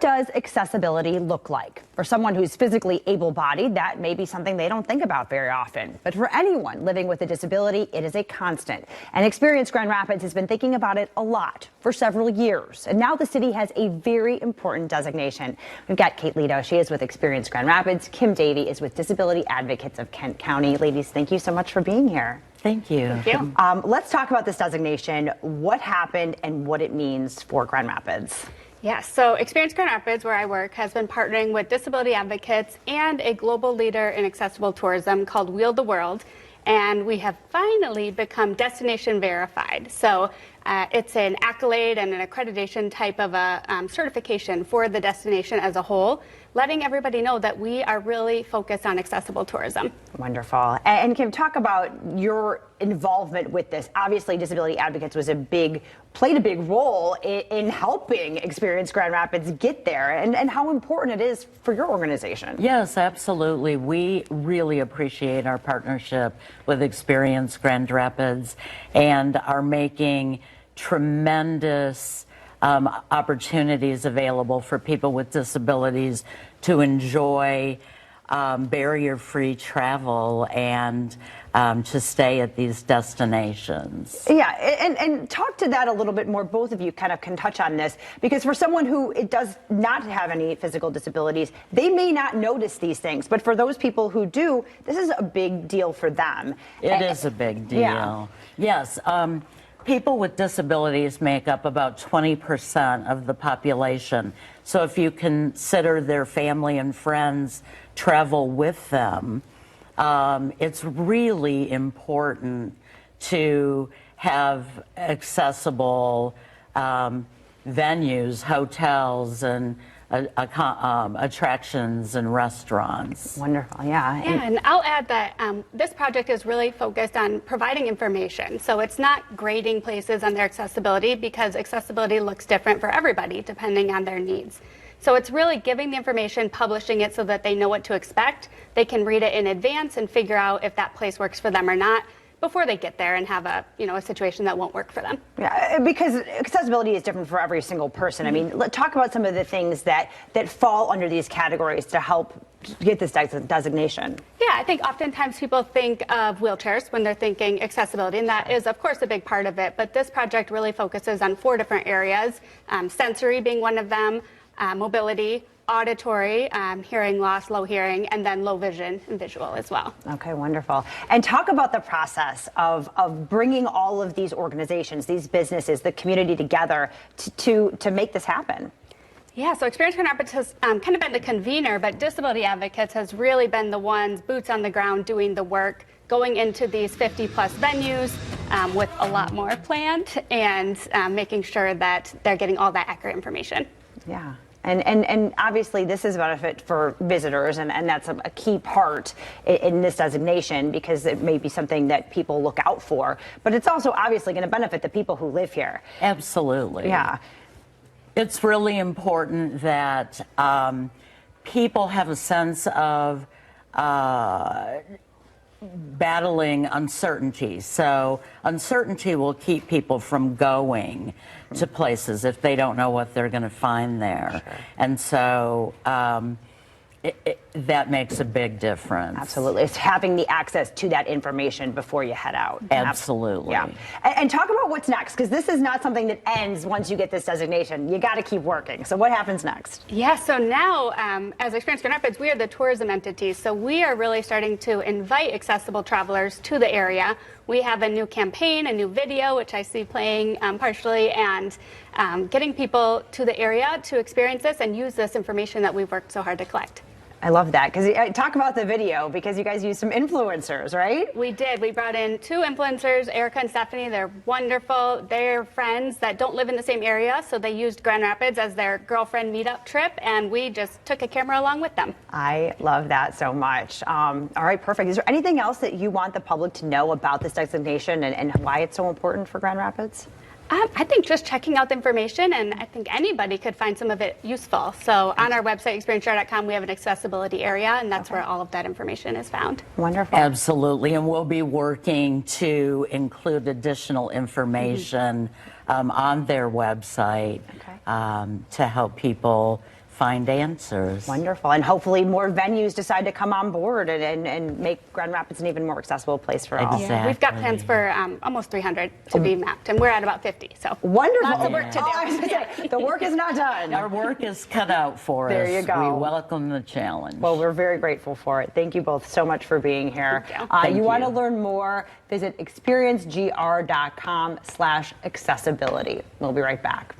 does accessibility look like? For someone who's physically able-bodied, that may be something they don't think about very often. But for anyone living with a disability, it is a constant. And Experience Grand Rapids has been thinking about it a lot for several years. And now the city has a very important designation. We've got Kate Lito. She is with Experience Grand Rapids. Kim Davey is with Disability Advocates of Kent County. Ladies, thank you so much for being here. Thank you. Thank you. Let's talk about this designation, what happened and what it means for Grand Rapids. Yes, so Experience Grand Rapids, where I work, has been partnering with disability advocates and a global leader in accessible tourism called Wheel the World. And we have finally become destination verified. So it's an accolade and an accreditation type of a certification for the destination as a whole, letting everybody know that we are really focused on accessible tourism. Wonderful. And Kim, talk about your involvement with this. Obviously, Disability Advocates played a big role in helping Experience Grand Rapids get there, and how important it is for your organization. Yes, absolutely. We really appreciate our partnership with Experience Grand Rapids and are making tremendous opportunities available for people with disabilities to enjoy barrier-free travel and to stay at these destinations. Yeah, and talk to that a little bit more. Both of you kind of can touch on this, because for someone who does not have any physical disabilities, they may not notice these things. But for those people who do, this is a big deal for them. It is a big deal. Yeah. Yes. People with disabilities make up about 20% of the population. So if you consider their family and friends travel with them, it's really important to have accessible venues, hotels, and attractions and restaurants. Wonderful, yeah. Yeah, and I'll add that this project is really focused on providing information. So it's not grading places on their accessibility, because accessibility looks different for everybody depending on their needs. So it's really giving the information, publishing it so that they know what to expect. They can read it in advance and figure out if that place works for them or not before they get there and have a situation that won't work for them. Yeah, because accessibility is different for every single person. I mean, let's talk about some of the things that fall under these categories to help get this designation. Yeah, I think oftentimes people think of wheelchairs when they're thinking accessibility, and that is, of course, a big part of it. But this project really focuses on 4 different areas, sensory being one of them, mobility, auditory, hearing loss, low hearing, and then low vision and visual as well. Okay, wonderful. And talk about the process of bringing all of these organizations, these businesses, the community together to make this happen. Yeah, so Experience Grand Rapids has kind of been the convener, but Disability Advocates has really been the ones, boots on the ground, doing the work, going into these 50-plus venues with a lot more planned, and making sure that they're getting all that accurate information. Yeah. And obviously this is a benefit for visitors, and that's a key part in this designation, because it may be something that people look out for, but it's also obviously going to benefit the people who live here. Absolutely. Yeah. It's really important that people have a sense of battling uncertainty. So uncertainty will keep people from going to places if they don't know what they're going to find there. Sure. And so that makes a big difference. Absolutely. It's having the access to that information before you head out. Absolutely. Yeah. And talk about what's next, because this is not something that ends once you get this designation. You got to keep working. So what happens next? Yeah, so now as Experience Grand Rapids, we are the tourism entity. So we are really starting to invite accessible travelers to the area. We have a new campaign, a new video, which I see playing partially, and getting people to the area to experience this and use this information that we've worked so hard to collect. I love that, because talk about the video, because you guys used some influencers, right? We did. We brought in 2 influencers, Erica and Stephanie. They're wonderful. They're friends that don't live in the same area, so they used Grand Rapids as their girlfriend meetup trip, and we just took a camera along with them. I love that so much. All right, perfect. Is there anything else that you want the public to know about this designation and why it's so important for Grand Rapids? I think just checking out the information, and I think anybody could find some of it useful. So on our website, experienceshare.com, we have an accessibility area, and that's where all of that information is found. Wonderful. Absolutely, and we'll be working to include additional information on their website to help people find answers. Wonderful. And hopefully more venues decide to come on board and make Grand Rapids an even more accessible place for all. Exactly. Yeah, we've got plans for almost 300 to be mapped, and we're at about 50. So Wonderful. lots of work to do. Oh, I was gonna say, the work is not done. Our work is cut out for us. There you go. We welcome the challenge. Well, we're very grateful for it. Thank you both so much for being here. Thank you. Thank you want to you. learn more, visit experiencegr.com/accessibility. We'll be right back.